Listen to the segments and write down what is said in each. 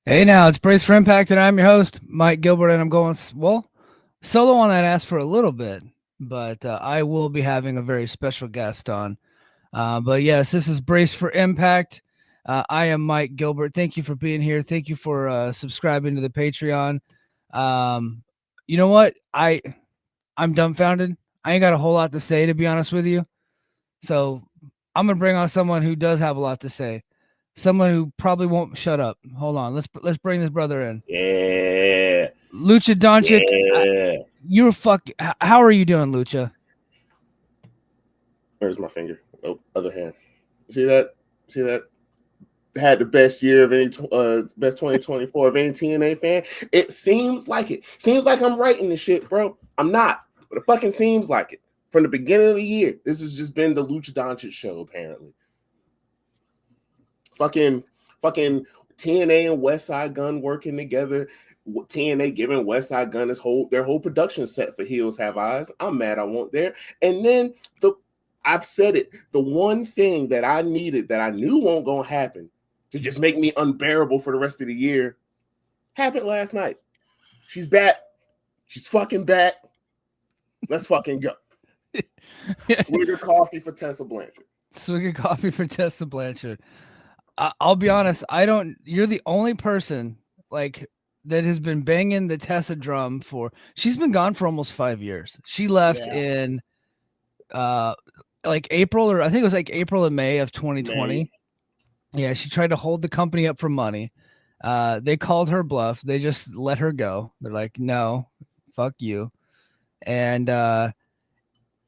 Hey now, it's Brace for Impact, and I'm your host, Mike Gilbert, and I'm going, solo on that ass for a little bit, but I will be having a very special guest on. But yes, this is Brace for Impact. I am Mike Gilbert. Thank you for being here. Thank you for subscribing to the Patreon. Um, you know what? I'm dumbfounded. I ain't got a whole lot to say, to be honest with you. So I'm gonna bring on someone who does have a lot to say. Someone who probably won't shut up. Hold on. Let's bring this brother in. Yeah, Lucha Doncic, yeah. you're how are you doing, Lucha? Where's my finger? Oh, other hand. See that? See that? Had the best year of any best 2024 of any TNA fan. It seems like it. Seems like I'm writing this shit, bro. I'm not, but it fucking seems like it. From the beginning of the year, this has just been the Lucha Doncic show, apparently. Fucking TNA and Westside Gun working together. TNA giving Westside Gun their whole production set for Heels Have Eyes. I'm mad I won't there. And then I've said it. The one thing that I needed that I knew won't gonna happen to just make me unbearable for the rest of the year happened last night. She's back. She's fucking back. Let's fucking go. Swig of coffee for Tessa Blanchard. Swig of coffee for Tessa Blanchard. I'll be honest. You're the only person that has been banging the Tessa drum for. She's been gone for almost 5 years. She left in April, or I think it was like April and May of 2020. Yeah, she tried to hold the company up for money. They called her bluff. They just let her go. They're like, no, fuck you. And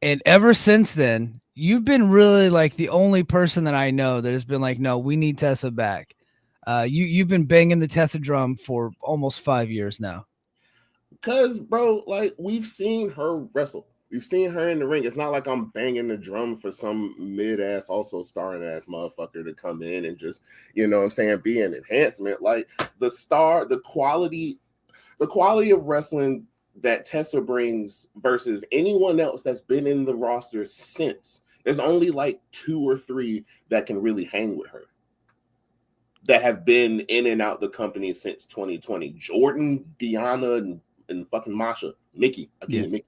ever since then, you've been really like the only person that I know that has been like, no, we need Tessa back. You've been banging the Tessa drum for almost 5 years now. Because, bro, like, we've seen her wrestle. We've seen her in the ring. It's not like I'm banging the drum for some mid-ass, also starring-ass motherfucker to come in and just, you know what I'm saying, be an enhancement. Like, the quality of wrestling that Tessa brings versus anyone else that's been in the roster since, there's only like 2 or 3 that can really hang with her, that have been in and out the company since 2020. Jordynne, Deanna, and fucking Masha. Mickey. I give you Mickey.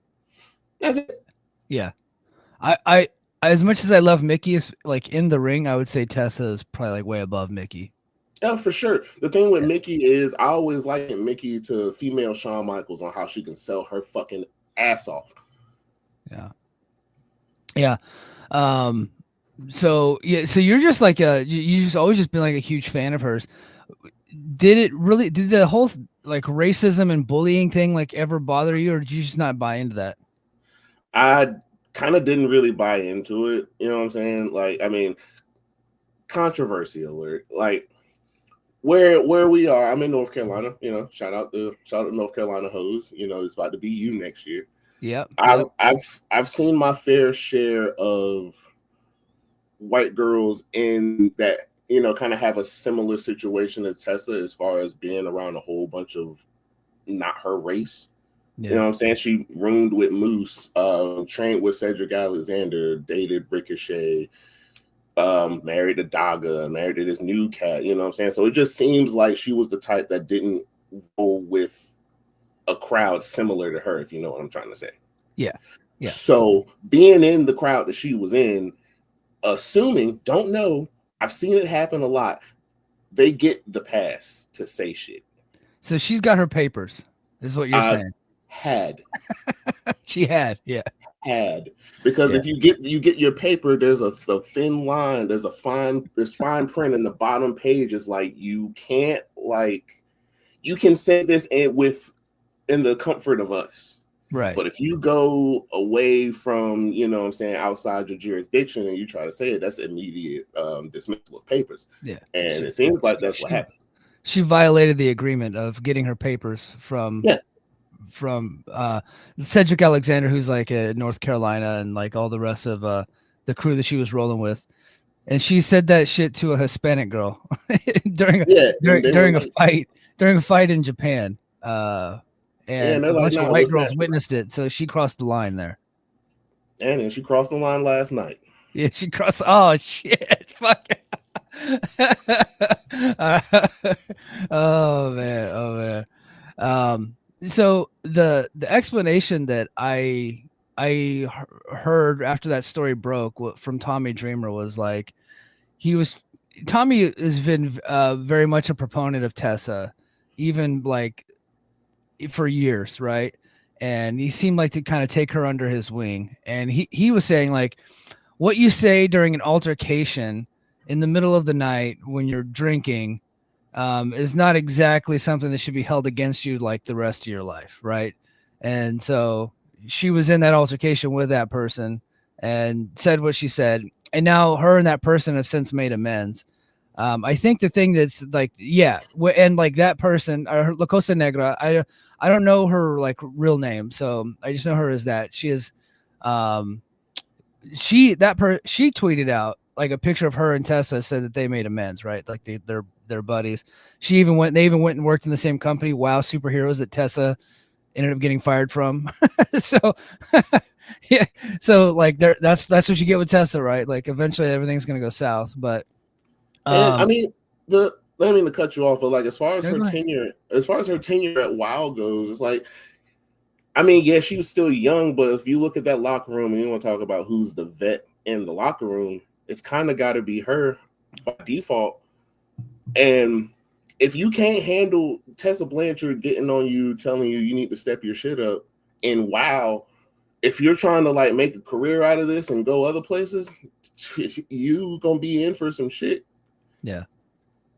That's it. Yeah. I as much as I love Mickey, like in the ring, I would say Tessa is probably like way above Mickey. Yeah, for sure. The thing with Mickey is I always liken Mickey to female Shawn Michaels on how she can sell her fucking ass off. Yeah. Yeah. So you're just like you just always just been like a huge fan of hers. Did the whole like racism and bullying thing like ever bother you, or did you just not buy into that? I kind of didn't really buy into it. You know what I'm saying? Like, I mean, controversy alert. Like, where we are, I'm in North Carolina. You know, shout out to North Carolina hoes. You know, it's about to be you next year. Yep. I've seen my fair share of white girls in that, you know, kind of have a similar situation as Tessa as far as being around a whole bunch of not her race. Yeah. You know what I'm saying? She roomed with Moose, trained with Cedric Alexander, dated Ricochet, married to Daga, married to this new cat. You know what I'm saying? So it just seems like she was the type that didn't roll with a crowd similar to her, if you know what I'm trying to say. Yeah. Yeah. So being in the crowd that she was in, assuming, don't know, I've seen it happen a lot, they get the pass to say shit. So she's got her papers, is what you're saying. She had. Because if you get your paper, there's a thin line, there's fine print in the bottom page. Is like, you can't, like, you can say this in the comfort of us, right? But if you go away from, you know what I'm saying, outside your jurisdiction and you try to say it, that's immediate dismissal of papers. Yeah, and it seems like that's what happened. She violated the agreement of getting her papers from Cedric Alexander, who's like in North Carolina, and like all the rest of the crew that she was rolling with. And she said that shit to a Hispanic girl during a fight in Japan. And a bunch of white girls witnessed it, so she crossed the line there. And then she crossed the line last night. Yeah, she crossed. Oh shit! Fuck. Uh, oh man, oh man. So the explanation that heard after that story broke from Tommy Dreamer was like he was Tommy has been very much a proponent of Tessa, even like for years, right? And he seemed like to kind of take her under his wing. And he was saying like what you say during an altercation in the middle of the night when you're drinking is not exactly something that should be held against you like the rest of your life, right? And so she was in that altercation with that person and said what she said, and now her and that person have since made amends. I think the thing that's like, yeah, and like that person, La Cosa Negra, I don't know her like real name, so I just know her as that. She is, she tweeted out like a picture of her and Tessa, said that they made amends, right? Like they're buddies. They even went and worked in the same company, Wow Superheroes, that Tessa ended up getting fired from. So yeah, so like that's what you get with Tessa, right? Like eventually everything's gonna go south. But And I mean, I don't mean to cut you off, but like as far as no, her tenure at WoW goes, it's like, I mean, yeah, she was still young, but if you look at that locker room and you want to talk about who's the vet in the locker room, it's kind of got to be her by default. And if you can't handle Tessa Blanchard getting on you, telling you need to step your shit up, and WoW, if you're trying to like make a career out of this and go other places, you gonna be in for some shit. Yeah.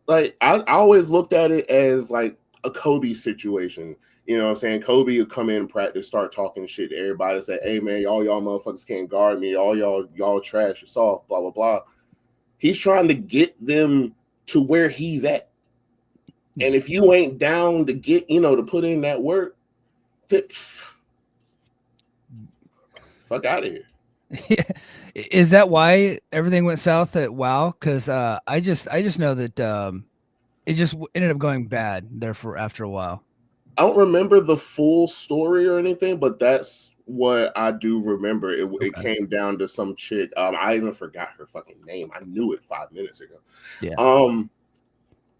Like I always looked at it as like a Kobe situation. You know what I'm saying? Kobe would come in and practice, start talking shit to everybody, say, hey man, y'all motherfuckers can't guard me, all y'all trash, you're soft, blah, blah, blah. He's trying to get them to where he's at. And if you ain't down to get, to put in that work, fuck out of here. Yeah. Is that why everything went south at WoW? Because I just know that it just ended up going bad there for after a while. I don't remember the full story or anything, but that's what I do remember. It came down to some chick. I even forgot her fucking name. I knew it 5 minutes ago. Yeah.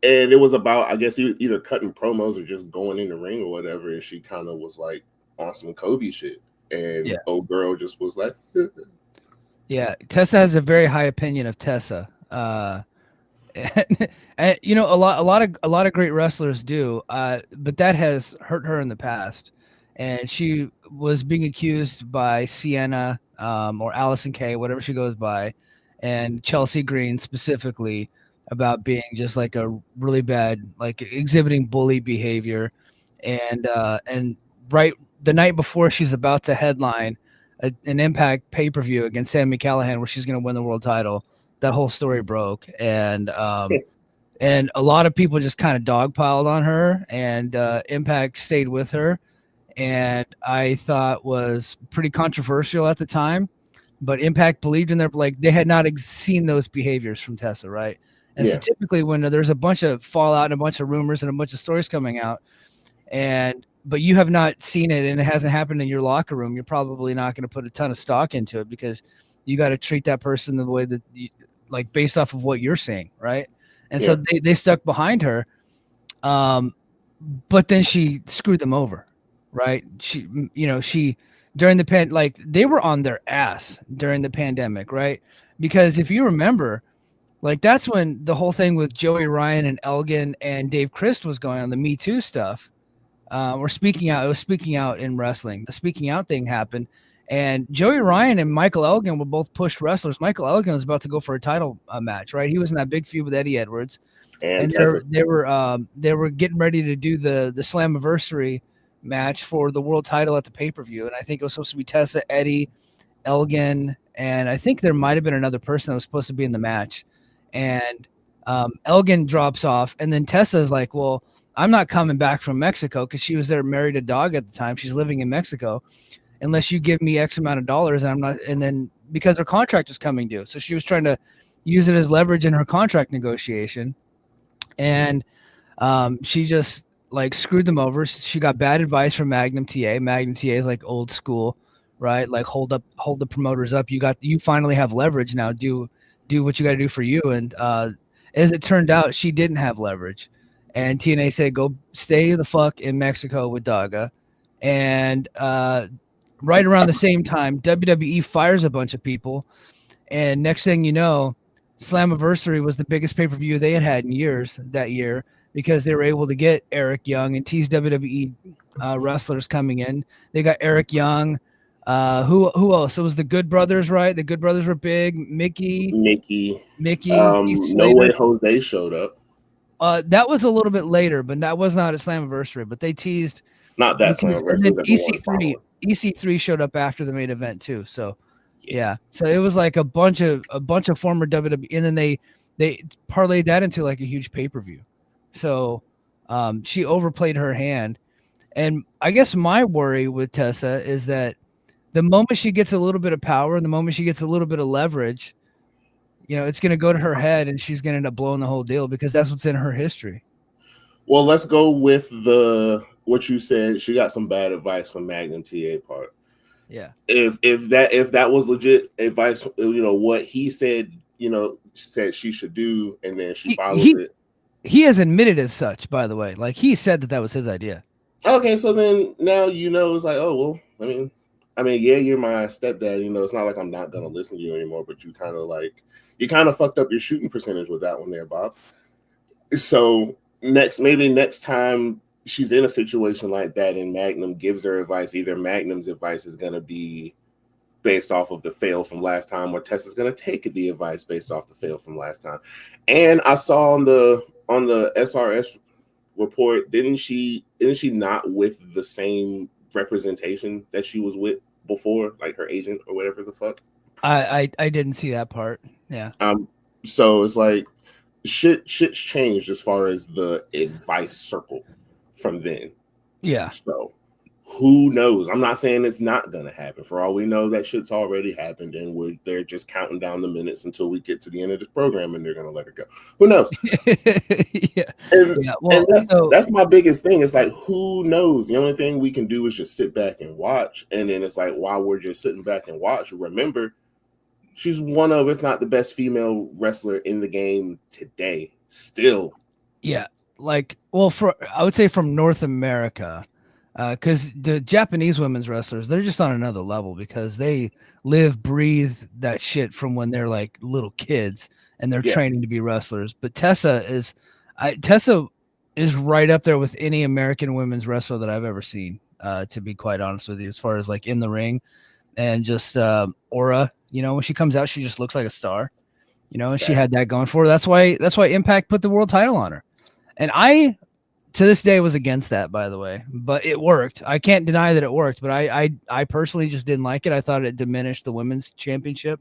And it was about, I guess, either cutting promos or just going in the ring or whatever. And she kind of was like on some Kobe shit. And old girl just was like, yeah. Tessa has a very high opinion of Tessa. And, a lot of great wrestlers do, but that has hurt her in the past. And she was being accused by Sienna or Allison Kay, whatever she goes by, and Chelsea Green specifically, about being just like a really bad, like exhibiting bully behavior. And right the night before she's about to headline an Impact pay-per-view against Sami Callihan, where she's going to win the world title, that whole story broke. And and a lot of people just kind of dogpiled on her, and Impact stayed with her, and I thought was pretty controversial at the time, but Impact believed in their, like, they had not seen those behaviors from Tessa, right? And so typically when there's a bunch of fallout and a bunch of rumors and a bunch of stories coming out, but you have not seen it and it hasn't happened in your locker room, you're probably not going to put a ton of stock into it, because you got to treat that person the way that like based off of what you're seeing, right? And so they stuck behind her, but then she screwed them over, right? She during the like they were on their ass during the pandemic, right? Because if you remember, like that's when the whole thing with Joey Ryan and Elgin and Dave Christ was going on, the Me Too stuff. Or speaking out. It was speaking out in wrestling. The speaking out thing happened, and Joey Ryan and Michael Elgin were both pushed wrestlers. Michael Elgin was about to go for a title match, right? He was in that big feud with Eddie Edwards, and they were getting ready to do the Slammiversary match for the world title at the pay-per-view, and I think it was supposed to be Tessa, Eddie, Elgin, and I think there might have been another person that was supposed to be in the match. And Elgin drops off, and then Tessa's like, well, I'm not coming back from Mexico, because she was there, married a dog at the time. She's living in Mexico, unless you give me X amount of dollars. And I'm not, and then because her contract was coming due. So she was trying to use it as leverage in her contract negotiation. And she just like screwed them over. She got bad advice from Magnum TA. Magnum TA is like old school, right? Like hold the promoters up. You finally have leverage now. Do what you got to do for you. And As it turned out, she didn't have leverage, and TNA said, "Go stay the fuck in Mexico with Daga." And right around the same time, WWE fires a bunch of people, and next thing you know, Slammiversary was the biggest pay per view they had in years that year because they were able to get Eric Young and tease WWE wrestlers coming in. They got Eric Young. Who else? It was the Good Brothers, right? The Good Brothers were big. Mickey, Keith No Slater. Way Jose showed up. That was a little bit later, but that was not a Slammiversary. But they teased. Not that Slammiversary. And then EC3. EC3 showed up after the main event too. So yeah. So it was like a bunch of former WWE, and then they parlayed that into like a huge pay-per-view. So she overplayed her hand. And I guess my worry with Tessa is that the moment she gets a little bit of power and the moment she gets a little bit of leverage, it's going to go to her head and she's going to end up blowing the whole deal because that's what's in her history. Well, let's go with what you said. She got some bad advice from Magnum TA part. Yeah. If that was legit advice, what he said, said she should do, and then she followed it. He has admitted as such, by the way. Like he said that was his idea. Okay, so then now it's like, oh well, I mean, yeah, you're my stepdad. It's not like I'm not gonna listen to you anymore, but you kind of fucked up your shooting percentage with that one there, Bob. So maybe next time she's in a situation like that and Magnum gives her advice, either Magnum's advice is gonna be based off of the fail from last time, or Tessa's gonna take the advice based off the fail from last time. And I saw on the SRS report, didn't she not with the same representation that she was with before, like her agent or whatever the fuck? I didn't see that part. Yeah. So it's like shit's changed as far as the advice circle from then. Yeah. So who knows? I'm not saying it's not gonna happen. For all we know, that shit's already happened, and they're just counting down the minutes until we get to the end of this program, and they're gonna let her go. Who knows? Yeah. Well, and that's my biggest thing. It's like, who knows? The only thing we can do is just sit back and watch. And then it's like, while we're just sitting back and watch, remember, she's one of, if not the best female wrestler in the game today. Still. Yeah. Like, well, I would say from North America. Because the Japanese women's wrestlers, they're just on another level because they live, breathe that shit from when they're like little kids and they're training to be wrestlers. But Tessa is right up there with any American women's wrestler that I've ever seen, to be quite honest with you, as far as like in the ring and just aura. When she comes out, she just looks like a star. And she had that going for her. That's why Impact put the world title on her. And I, to this day, was against that, by the way, but it worked. I can't deny that it worked, but I personally just didn't like it. I thought it diminished the women's championship,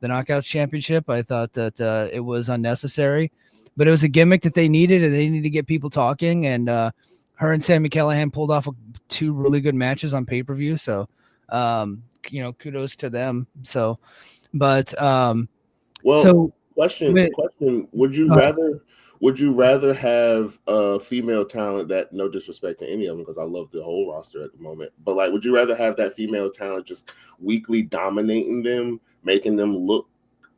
the Knockouts championship. I thought that it was unnecessary, but it was a gimmick that they needed, and they needed to get people talking. And her and Sami Callihan pulled off 2 really good matches on pay-per-view. So, kudos to them. So, but question: Would you rather have a female talent that, no disrespect to any of them, because I love the whole roster at the moment, but like, would you rather have that female talent just weekly dominating them, making them look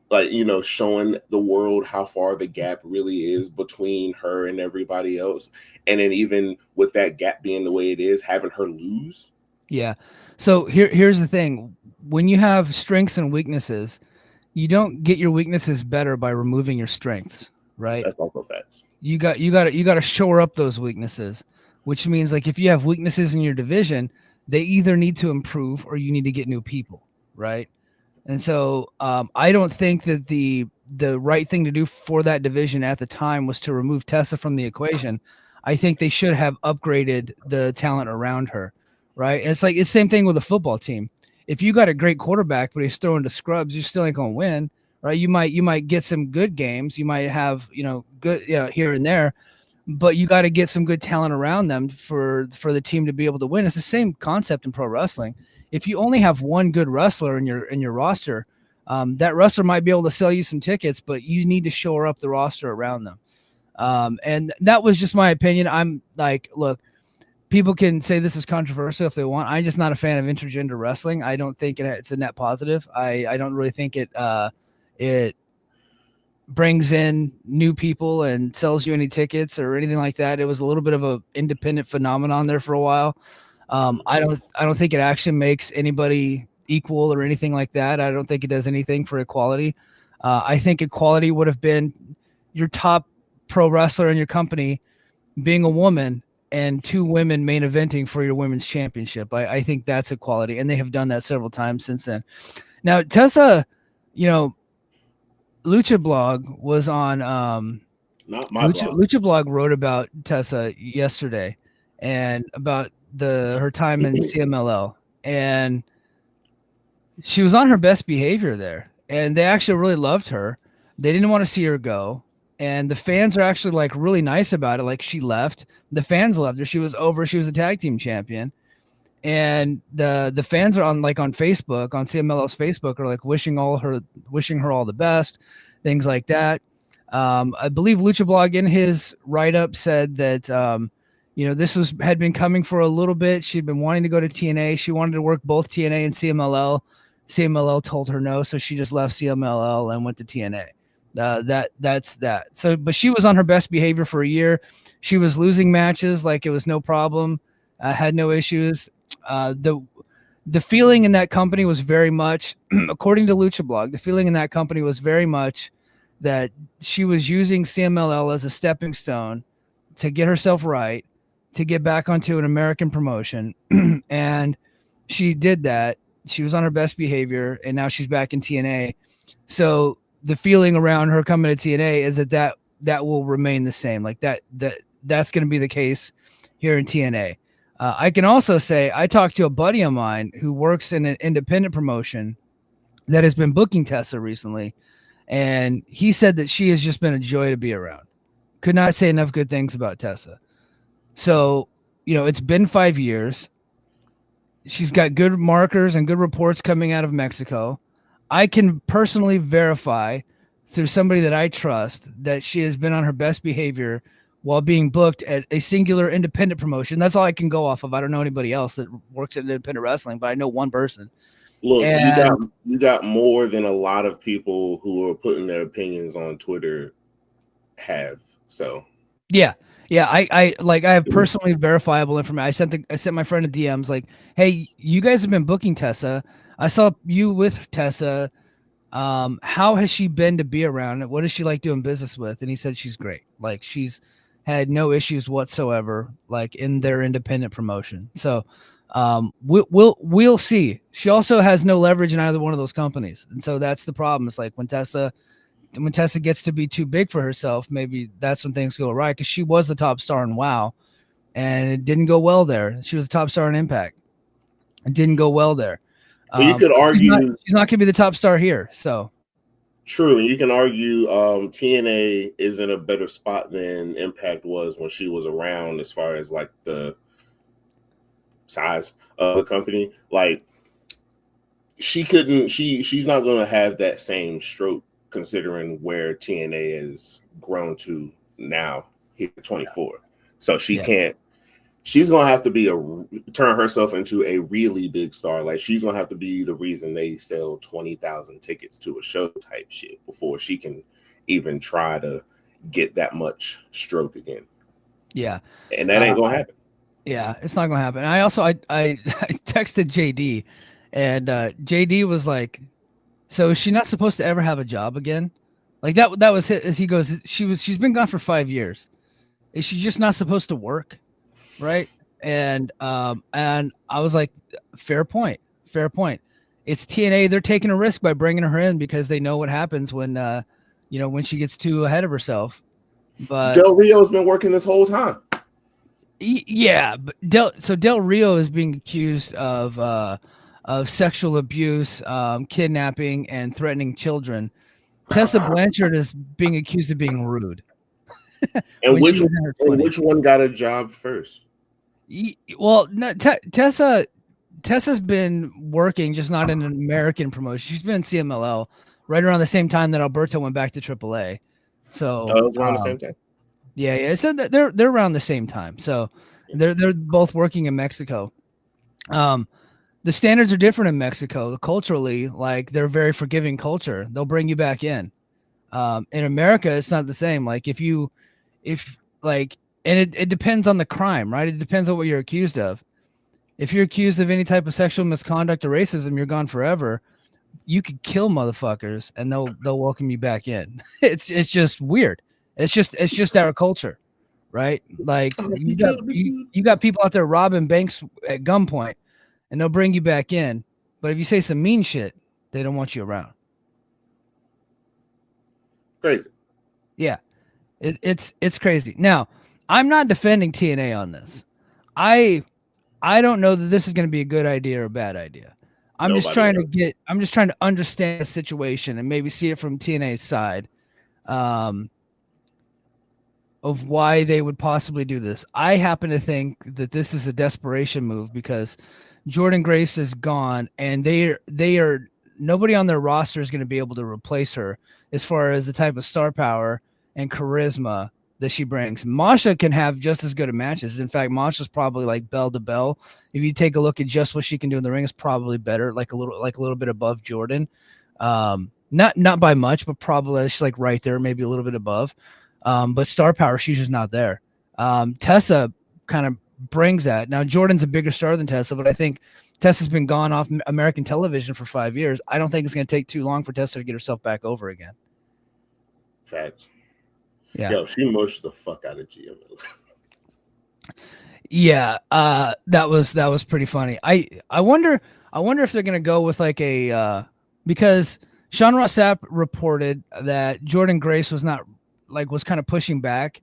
like, showing the world how far the gap really is between her and everybody else, and then even with that gap being the way it is, having her lose? Yeah. So here's the thing: when you have strengths and weaknesses, you don't get your weaknesses better by removing your strengths. Right. That's also facts. You got to shore up those weaknesses, which means like if you have weaknesses in your division, they either need to improve or you need to get new people. Right. And so I don't think that the right thing to do for that division at the time was to remove Tessa from the equation. I think they should have upgraded the talent around her. Right. And it's like it's the same thing with a football team. If you got a great quarterback, but he's throwing to scrubs, you still ain't going to win. Right, you might get some good games. You might have good here and there, but you got to get some good talent around them for the team to be able to win. It's the same concept in pro wrestling. If you only have one good wrestler in your roster, that wrestler might be able to sell you some tickets, but you need to shore up the roster around them. And that was just my opinion. I'm like, look, people can say this is controversial if they want. I'm just not a fan of intergender wrestling. I don't think it's a net positive. I don't really think it brings in new people and sells you any tickets or anything like that. It was a little bit of a independent phenomenon there for a while. I don't think it actually makes anybody equal or anything like that. I don't think it does anything for equality. I think equality would have been your top pro wrestler in your company being a woman and two women main eventing for your women's championship. I think that's equality, and they have done that several times since then. Now, Tessa, you know, Lucha Blog was on Not my blog. Lucha Blog wrote about Tessa yesterday and about her time in CMLL, and she was on her best behavior there, and they actually really loved her. They didn't want to see her go, and the fans are actually like really nice about it. Like she left, the fans loved her. She was over. She was a tag team champion, and the fans are on Facebook, on CMLL's Facebook, are like wishing her all the best, things like that. I believe Lucha Blog in his write up said that this had been coming for a little bit. She'd been wanting to go to TNA. She wanted to work both TNA and CMLL. CMLL told her no, so she just left CMLL and went to TNA. That's that. So, but she was on her best behavior for a year. She was losing matches like it was no problem. Had no issues. The feeling in that company was very much, according to Lucha Blog, the feeling in that company was very much that she was using CMLL as a stepping stone to get herself right, to get back onto an American promotion. And she did that. She was on her best behavior, and now she's back in TNA. So the feeling around her coming to TNA is that will remain the same. Like that's going to be the case here in TNA. I can also say I talked to a buddy of mine who works in an independent promotion that has been booking Tessa recently, and he said that she has just been a joy to be around. Could not say enough good things about Tessa. So, it's been 5 years. She's got good markers and good reports coming out of Mexico. I can personally verify through somebody that I trust that she has been on her best behavior while being booked at a singular independent promotion. That's all I can go off of. I don't know anybody else that works at independent wrestling, but I know one person. Look, you got more than a lot of people who are putting their opinions on Twitter have. So yeah. I have personally verifiable information. I sent my friend a DMs like, hey, you guys have been booking Tessa. I saw you with Tessa. How has she been to be around? What is she like doing business with? And he said she's great. Like she's had no issues whatsoever, like in their independent promotion. So we'll see. She also has no leverage in either one of those companies. And so that's the problem. It's like when Tessa gets to be too big for herself, maybe that's when things go right. Because she was the top star in WoW, and it didn't go well there. She was a top star in Impact. It didn't go well there. But you could argue she's not going to be the top star here. So true, and you can argue TNA is in a better spot than Impact was when she was around, as far as like the size of the company. Like she's not going to have that same stroke, considering where TNA has grown to now here at 24. So she's going to have to turn herself into a really big star. Like she's going to have to be the reason they sell 20,000 tickets to a show type shit before she can even try to get that much stroke again. Yeah. And that ain't going to happen. Yeah, it's not going to happen. I also, I texted JD, and JD was like, so is she not supposed to ever have a job again? Like that was his, as he goes, she's been gone for 5 years. Is she just not supposed to work? Right. And I was like, fair point. It's TNA. They're taking a risk by bringing her in because they know what happens when, when she gets too ahead of herself. But Del Rio's been working this whole time. Yeah. But Del Rio is being accused of sexual abuse, kidnapping, and threatening children. Tessa Blanchard is being accused of being rude. And which one got a job first? Well, no, Tessa's been working, just not in an American promotion. She's been in CMLL right around the same time that Alberto went back to AAA. So it was around the same time. Yeah. So they're around the same time. So they're both working in Mexico. The standards are different in Mexico. Culturally, like they're very forgiving culture. They'll bring you back in. In America, it's not the same. Like if like, and it depends on the crime, right? It depends on what you're accused of. If you're accused of any type of sexual misconduct or racism, you're gone forever. You could kill motherfuckers and they'll welcome you back in. It's just weird. It's just our culture, right? Like you got people out there robbing banks at gunpoint and they'll bring you back in. But if you say some mean shit, they don't want you around. Crazy. Yeah. It's crazy. Now, I'm not defending TNA on this. I don't know that this is going to be a good idea or a bad idea. I'm just trying to understand the situation and maybe see it from TNA's side, of why they would possibly do this. I happen to think that this is a desperation move because Jordynne Grace is gone and they are nobody on their roster is going to be able to replace her as far as the type of star power and charisma that she brings. Masha can have just as good of matches. In fact, Masha's probably like bell to bell. If you take a look at just what she can do in the ring, it's probably better, like a little bit above Jordynne. Not by much, but probably she's like right there, maybe a little bit above. But star power, she's just not there. Tessa kind of brings that. Now Jordynne's a bigger star than Tessa, but I think Tessa's been gone off American television for 5 years. I don't think it's going to take too long for Tessa to get herself back over again. Facts. Yeah. Yo, she mushed the fuck out of GML. Yeah, that was pretty funny. I wonder if they're gonna go with like a because Sean Ross Sapp reported that Jordynne Grace was kind of pushing back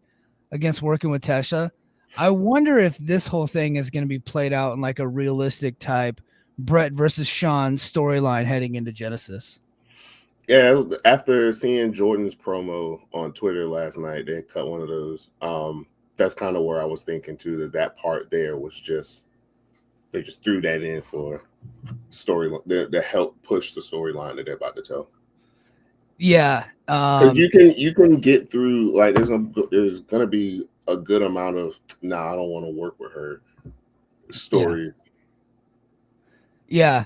against working with Tessa. I wonder if this whole thing is gonna be played out in like a realistic type Brett versus Sean storyline heading into Genesis. Yeah, after seeing Jordan's promo on Twitter last night, they cut one of those. That's kind of where I was thinking too, that part there was just they just threw that in for story to help push the storyline that they're about to tell. Yeah, because you can get through like there's gonna be a good amount of I don't want to work with her stories. Yeah.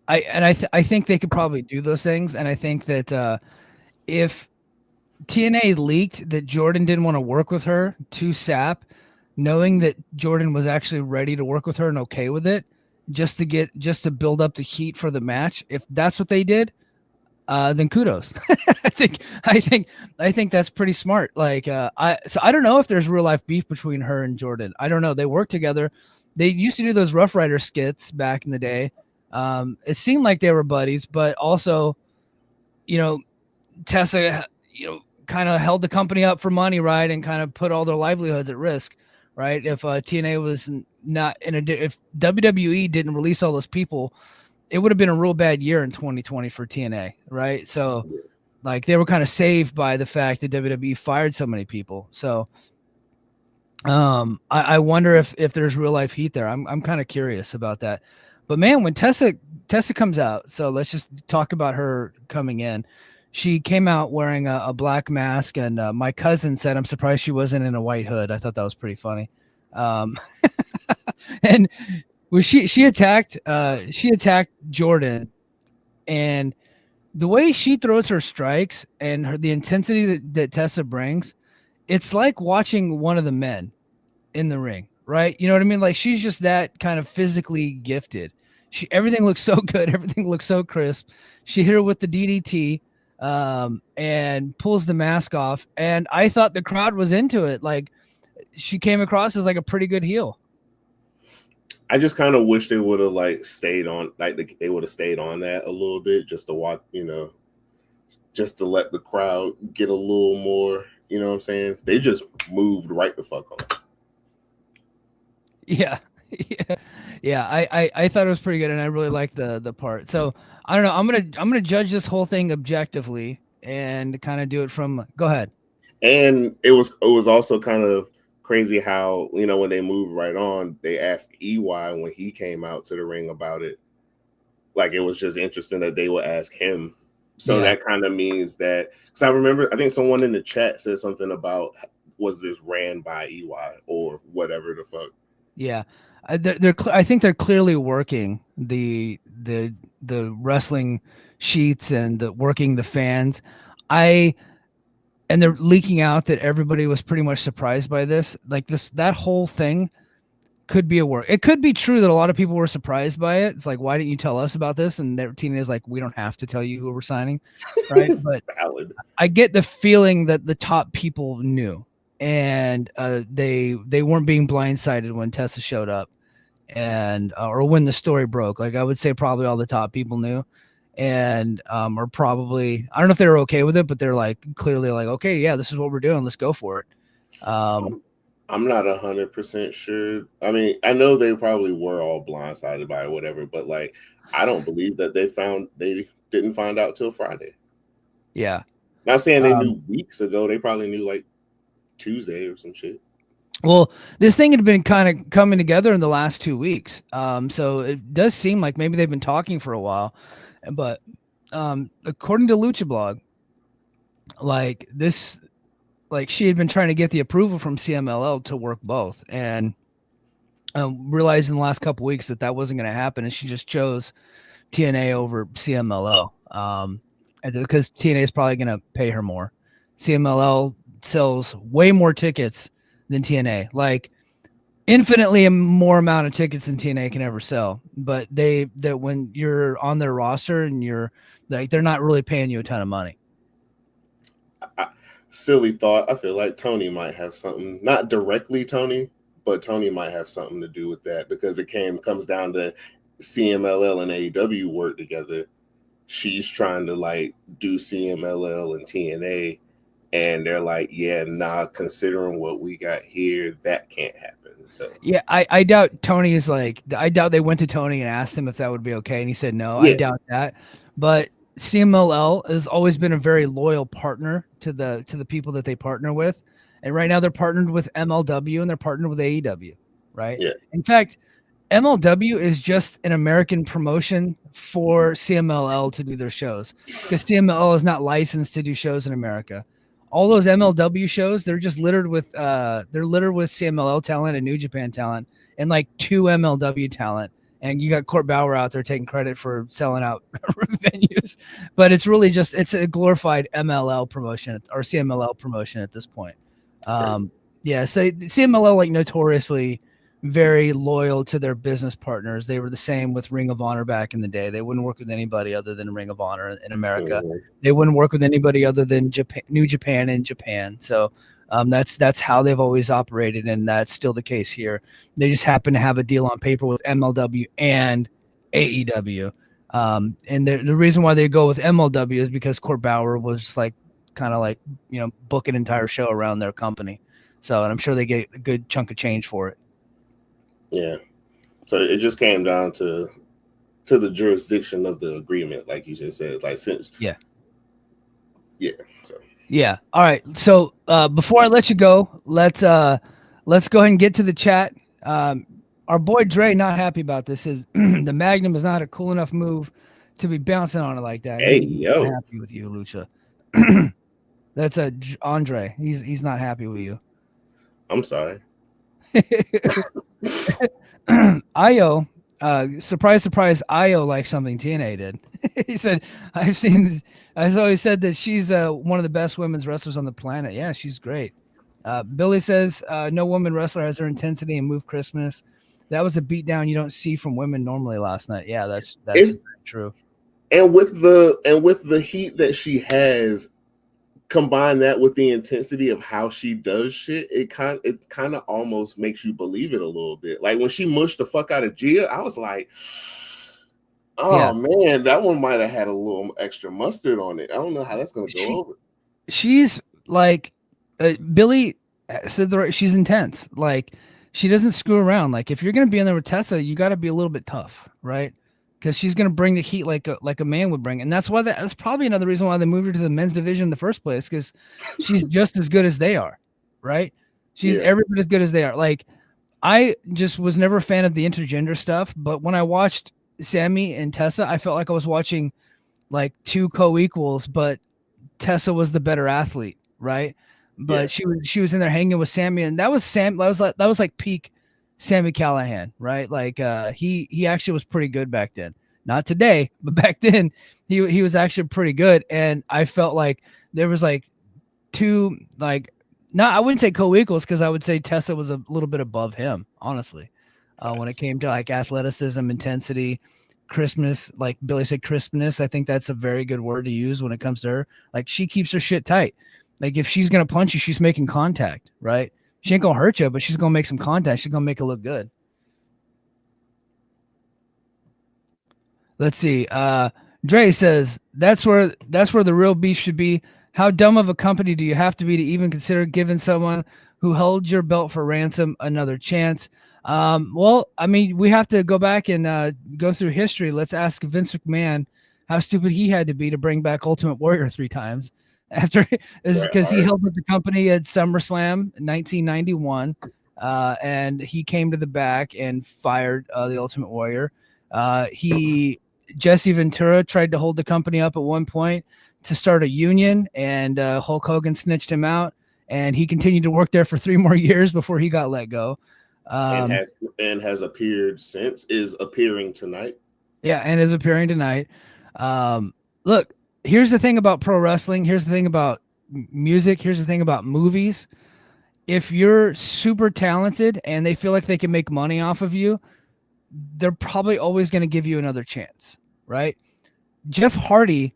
I think they could probably do those things, and I think that if TNA leaked that Jordynne didn't want to work with her to Sapp, knowing that Jordynne was actually ready to work with her and okay with it, just to build up the heat for the match. If that's what they did, then kudos. I think that's pretty smart. Like I don't know if there's real life beef between her and Jordynne. I don't know. They work together. They used to do those Rough Rider skits back in the day. It seemed like they were buddies, but also, Tessa, kind of held the company up for money, right, and kind of put all their livelihoods at risk, right? If TNA was not if WWE didn't release all those people, it would have been a real bad year in 2020 for TNA, right? So, like, they were kind of saved by the fact that WWE fired so many people. So, I wonder if there's real life heat there. I'm kind of curious about that. But man, when Tessa comes out, so let's just talk about her coming in. She came out wearing a black mask, and my cousin said, "I'm surprised she wasn't in a white hood." I thought that was pretty funny. And she attacked Jordynne, and the way she throws her strikes and the intensity that Tessa brings, it's like watching one of the men in the ring, right? You know what I mean? Like, she's just that kind of physically gifted. Everything looks so good. Everything looks so crisp. She hit her with the DDT, and pulls the mask off. And I thought the crowd was into it. Like, she came across as like a pretty good heel. I just kind of wish they would have stayed on, they would have stayed on that a little bit, just to watch, just to let the crowd get a little more, you know what I'm saying? They just moved right the fuck on. Yeah. I thought it was pretty good, and I really liked the part. So I don't know. I'm gonna judge this whole thing objectively and kind of do it from. Go ahead. And it was also kind of crazy how when they moved right on, they asked EY when he came out to the ring about it. Like, it was just interesting that they would ask him. So that kind of means that, because I think someone in the chat said something about, was this ran by EY or whatever the fuck. Yeah. I think they're clearly working the wrestling sheets and working the fans. And they're leaking out that everybody was pretty much surprised by this. Like that whole thing could be a work. It could be true that a lot of people were surprised by it. It's like, why didn't you tell us about this? And their team is like, we don't have to tell you who we're signing, right? But Valid. I get the feeling that the top people knew, and they weren't being blindsided when Tessa showed up, and or when the story broke. Like I would say, probably all the top people knew, and are probably, I don't know if they were okay with it, but they're like clearly like, okay, yeah, this is what we're doing. Let's go for it. I'm not 100% sure. I mean, I know they probably were all blindsided by it, whatever, but like, I don't believe that they didn't find out till Friday. Yeah. Not saying they knew weeks ago. They probably knew like Tuesday or some shit. Well, this thing had been kind of coming together in the last 2 weeks. So it does seem like maybe they've been talking for a while, but according to Lucha Blog, like this, like she had been trying to get the approval from CMLL to work both, and realized in the last couple weeks that wasn't going to happen, and she just chose TNA over CMLL, because TNA is probably going to pay her more. CMLL sells way more tickets than TNA, like infinitely more amount of tickets than TNA can ever sell. But that when you're on their roster and you're like, they're not really paying you a ton of money. Silly thought. I feel like Tony might have something, not directly Tony, but Tony might have something to do with that, because it comes down to CMLL and AEW work together. She's trying to like do CMLL and TNA, and they're like, yeah, nah, considering what we got here, that can't happen. So yeah, I doubt Tony is like, I doubt they went to Tony and asked him if that would be okay, and he said no. Yeah. I doubt that, but CMLL has always been a very loyal partner to the people that they partner with, and right now they're partnered with MLW and they're partnered with AEW, right? Yeah. In fact, MLW is just an American promotion for CMLL to do their shows, because CMLL is not licensed to do shows in America. All those MLW shows, they're just littered with CMLL talent and New Japan talent, and like 2 MLW talent. And you got Court Bauer out there taking credit for selling out venues, but it's really just, it's a glorified MLL promotion or CMLL promotion at this point. Yeah, so CMLL, like, notoriously very loyal to their business partners. They were the same with Ring of Honor back in the day. They wouldn't work with anybody other than Ring of Honor in America. Mm-hmm. They wouldn't work with anybody other than New Japan in Japan. So that's how they've always operated, and that's still the case here. They just happen to have a deal on paper with MLW and AEW. And the reason why they go with MLW is because Court Bauer was like, kind of like, book an entire show around their company. So, and I'm sure they get a good chunk of change for it. Yeah. So it just came down to the jurisdiction of the agreement, like you just said, like since. Yeah. Yeah. So. Yeah. All right. So before I let you go, let's go ahead and get to the chat. Our boy Dre not happy about this. The Magnum is not a cool enough move to be bouncing on it like that. Hey, he's yo. not happy with you, Lucha. That's Andre. He's not happy with you. I'm sorry. Io, surprise, surprise, Io likes something TNA did. He said, I've always said that she's one of the best women's wrestlers on the planet. Yeah, she's great. Billy says, no woman wrestler has her intensity and move Christmas. That was a beatdown you don't see from women normally last night. Yeah, that's true. And with the heat that she has, combine that with the intensity of how she does shit, it kind of almost makes you believe it a little bit. Like when she mushed the fuck out of Gia, I was like, oh yeah, man, that one might have had a little extra mustard on it. I don't know how that's gonna go over. She's like, Billy said she's intense. Like, she doesn't screw around. Like, if you're gonna be in there with Tessa, you got to be a little bit tough, right? Because she's going to bring the heat like a man would bring. And that's why that's probably another reason why they moved her to the men's division in the first place, because she's just as good as they are, right? She's every bit as good as they are. Like, I just was never a fan of the intergender stuff, but when I watched Sammy and Tessa, I felt like I was watching like 2 co-equals, but Tessa was the better athlete, right? But she was in there hanging with Sammy, and that was like peak Sammy Callahan, right? Like he actually was pretty good back then. Not today, but back then he was actually pretty good. And I felt like there was like two, like, no, I wouldn't say co-equals, because I would say Tessa was a little bit above him, honestly, when it came to like athleticism, intensity, crispness. Like Billy said, crispness. I think that's a very good word to use when it comes to her. Like, she keeps her shit tight. Like, if she's gonna punch you, she's making contact, right? She ain't gonna hurt you, but she's gonna make some contact. She's gonna make it look good. Let's see. Dre says that's where the real beef should be. How dumb of a company do you have to be to even consider giving someone who held your belt for ransom another chance? Well, I mean, we have to go back and go through history. Let's ask Vince McMahon how stupid he had to be to bring back Ultimate Warrior 3 times after, is because he held up the company at SummerSlam in 1991, and he came to the back and fired the Ultimate Warrior. Jesse Ventura tried to hold the company up at one point to start a union, and Hulk Hogan snitched him out, and he continued to work there for 3 more years before he got let go. And has appeared since, is appearing tonight. Yeah, and is appearing tonight. Look, here's the thing about pro wrestling. Here's the thing about music. Here's the thing about movies. If you're super talented and they feel like they can make money off of you, they're probably always going to give you another chance, right? Jeff Hardy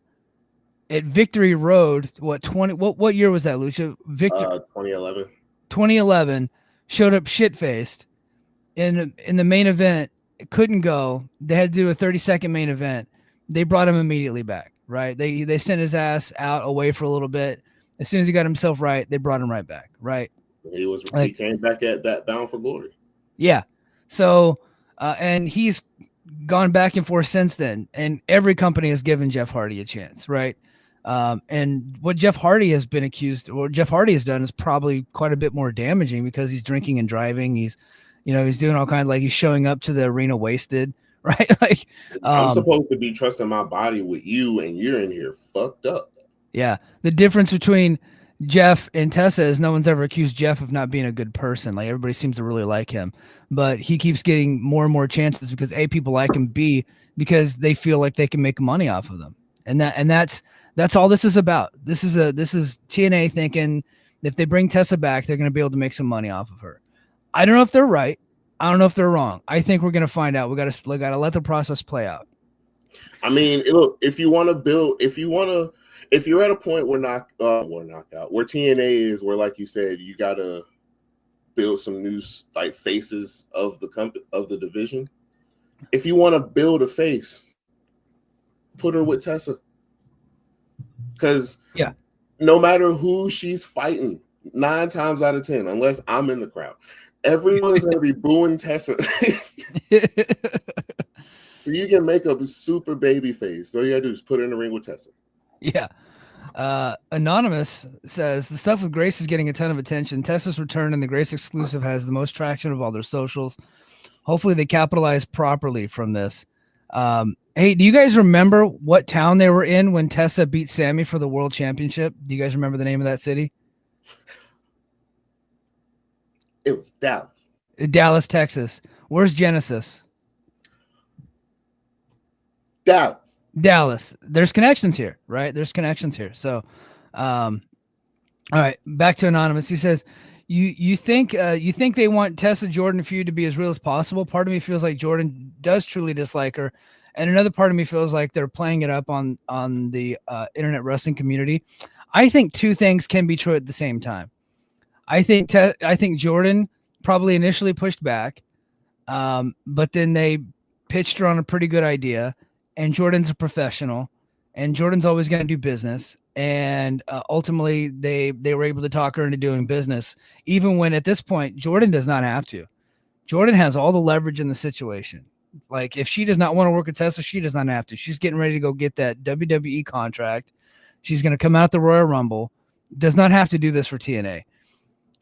at Victory Road, what year was that, Lucha? 2011. 2011, showed up shit-faced in the main event. It couldn't go. They had to do a 30-second main event. They brought him immediately back, right? They sent his ass out away for a little bit. As soon as he got himself right, they brought him right back, right? He came back at that Bound for Glory. Yeah. So and he's gone back and forth since then, and every company has given Jeff Hardy a chance, right? And what Jeff Hardy has been accused, or what Jeff Hardy has done, is probably quite a bit more damaging, because he's drinking and driving. He's doing all kinds, like he's showing up to the arena wasted, right? Like, I'm supposed to be trusting my body with you, and you're in here fucked up. Yeah. The difference between Jeff and Tessa is no one's ever accused Jeff of not being a good person. Like, everybody seems to really like him, but he keeps getting more and more chances because A, people like him, B, because they feel like they can make money off of them. And that's all this is about. This is TNA thinking if they bring Tessa back, they're going to be able to make some money off of her. I don't know if they're right. I don't know if they're wrong. I think we're going to find out. We got to let the process play out. I mean, look, if you're at a point where knockout, where TNA is, where, like you said, you got to build some new like faces of the division. If you want to build a face, put her with Tessa. Because no matter who she's fighting, 9 times out of 10, unless I'm in the crowd, everyone's going to be booing Tessa. So you can make up a super baby face. All you got to do is put her in the ring with Tessa. Yeah. Anonymous says the stuff with Grace is getting a ton of attention. Tessa's return and the Grace exclusive has the most traction of all their socials. Hopefully they capitalize properly from this. Hey, do you guys remember what town they were in when Tessa beat Sammy for the world championship? Do you guys remember the name of that city? It was Dallas. Dallas, Texas. Where's Genesis? Dallas. There's connections here, right? There's connections here. So, all right, back to Anonymous. He says, you think they want Tessa Jordynne feud to be as real as possible? Part of me feels like Jordynne does truly dislike her, and another part of me feels like they're playing it up on the internet wrestling community. I think 2 things can be true at the same time. I think Jordynne probably initially pushed back, but then they pitched her on a pretty good idea. And Jordynne's a professional, and Jordynne's always going to do business. And ultimately, they were able to talk her into doing business, even when at this point, Jordynne does not have to. Jordynne has all the leverage in the situation. Like, if she does not want to work with Tessa, she does not have to. She's getting ready to go get that WWE contract. She's going to come out the Royal Rumble. Does not have to do this for TNA.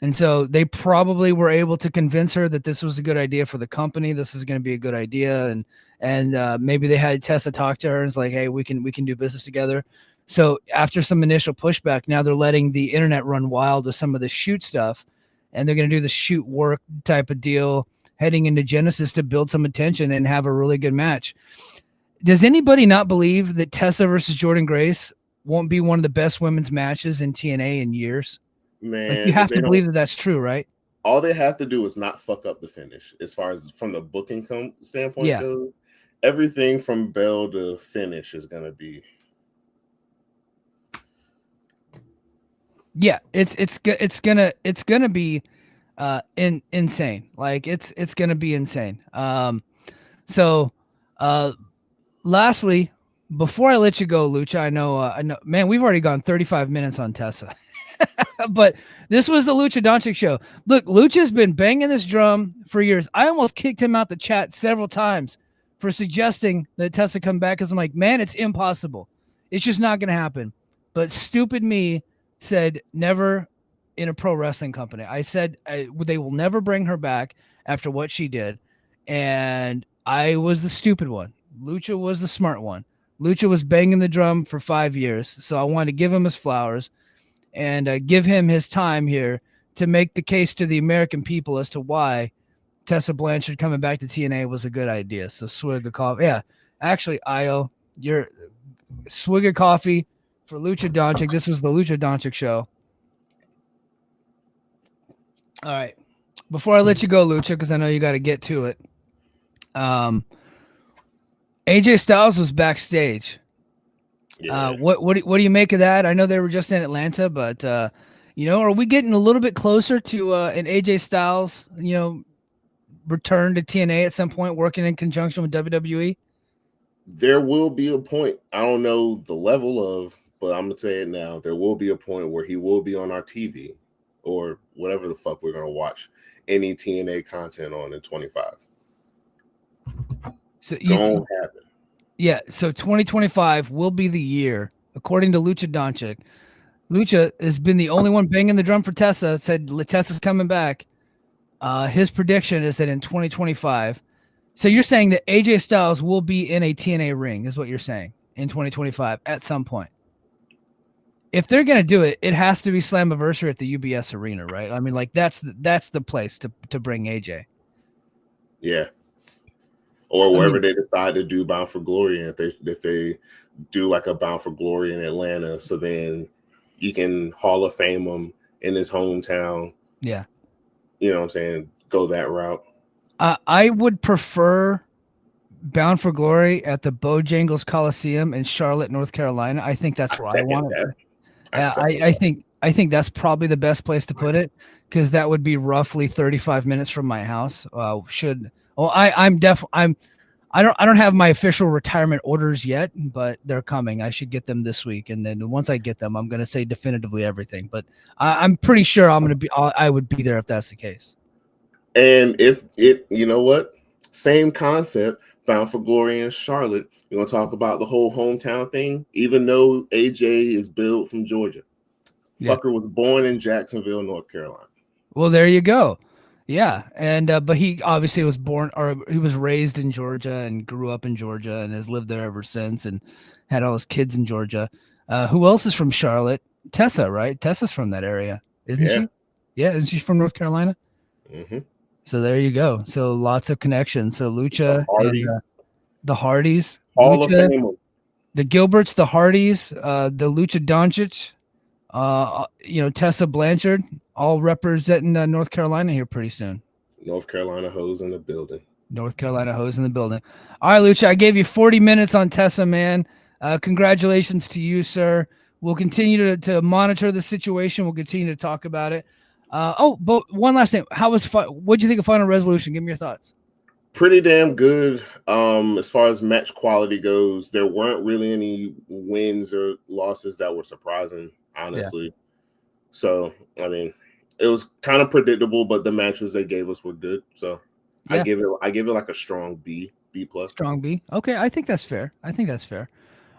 And so they probably were able to convince her that this was a good idea for the company. This is going to be a good idea. And maybe they had Tessa talk to her and it's like, hey, we can do business together. So after some initial pushback, now they're letting the internet run wild with some of the shoot stuff. And they're going to do the shoot work type of deal heading into Genesis to build some attention and have a really good match. Does anybody not believe that Tessa versus Jordynne Grace won't be one of the best women's matches in TNA in years? Man, like, you have to believe that that's true, right? All they have to do is not fuck up the finish. As far as from the booking standpoint goes, everything from bell to finish is gonna be. Yeah, it's gonna be insane. Like it's gonna be insane. So lastly, before I let you go, Lucha, I know, man, we've already gone 35 minutes on Tessa. But this was the Lucha Doncic show. Look, Lucha's been banging this drum for years. I almost kicked him out the chat several times for suggesting that Tessa come back, because I'm like, man, it's impossible. It's just not going to happen. But stupid me said never in a pro wrestling company. I said they will never bring her back after what she did. And I was the stupid one. Lucha was the smart one. Lucha was banging the drum for 5 years. So I wanted to give him his flowers and give him his time here to make the case to the American people as to why Tessa Blanchard coming back to TNA was a good idea. So swig of coffee. Yeah, actually, Io, your swig of coffee for Lucha Doncic. This was the Lucha Doncic show. All right. Before I let you go, Lucha, because I know you got to get to it. AJ Styles was backstage. Yeah. What do you make of that? I know they were just in Atlanta, but are we getting a little bit closer to an AJ Styles, return to TNA at some point, working in conjunction with WWE? There will be a point. I don't know the level of, but I'm gonna say it now. There will be a point where he will be on our TV or whatever the fuck we're gonna watch any TNA content on in 25. So gonna happen. Yeah, so 2025 will be the year, according to Lucha Doncic. Lucha has been the only one banging the drum for Tessa, said Tessa's coming back. His prediction is that in 2025, so you're saying that AJ Styles will be in a TNA ring, is what you're saying, in 2025 at some point. If they're going to do it, it has to be Slammiversary at the UBS Arena, right? I mean, like that's the place to bring AJ. Yeah. Or wherever they decide to do Bound for Glory, and if they do like a Bound for Glory in Atlanta, so then you can Hall of Fame him in his hometown. Yeah, you know what I'm saying? Go that route. I would prefer Bound for Glory at the Bojangles Coliseum in Charlotte, North Carolina. I think that's where I want it. I think that's probably the best place to put it, because that would be roughly 35 minutes from my house. I don't have my official retirement orders yet, but they're coming. I should get them this week, and then once I get them, I'm going to say definitively everything. But I'm pretty sure I would be there if that's the case. And if it, you know what, same concept, Bound for Glory in Charlotte. You're going to talk about the whole hometown thing, even though AJ is billed from Georgia. Yeah. Fucker was born in Jacksonville, North Carolina. Well, there you go. Yeah, and but he obviously was born, or he was raised in Georgia and grew up in Georgia and has lived there ever since and had all his kids in Georgia. Who else is from Charlotte? Tessa, right? Tessa's from that area, isn't she? Yeah, isn't she from North Carolina? Mm-hmm. So there you go. So lots of connections. So Lucha, the Hardys, Hall of Fame, the Gilberts, the Hardys, the Lucha Doncic, Tessa Blanchard, all representing North Carolina here pretty soon. North Carolina hoes in the building. All right, Lucha, I gave you 40 minutes on Tessa, man. Congratulations to you, sir. We'll continue to monitor the situation. We'll continue to talk about it. But one last thing. What'd you think of Final Resolution? Give me your thoughts. Pretty damn good. As far as match quality goes, there weren't really any wins or losses that were surprising, honestly. Yeah. So, I mean, it was kind of predictable, but the matches they gave us were good. So yeah. I give it like a strong B plus. Strong B. Okay, I think that's fair. All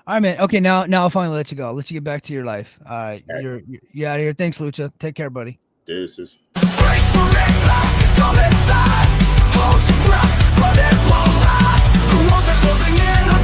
right, man. Okay, now I'll finally let you go. I'll let you get back to your life. All right, you're out of here. Thanks, Lucha. Take care, buddy. Deuces. Hold your breath, but it won't last. The walls are closing in on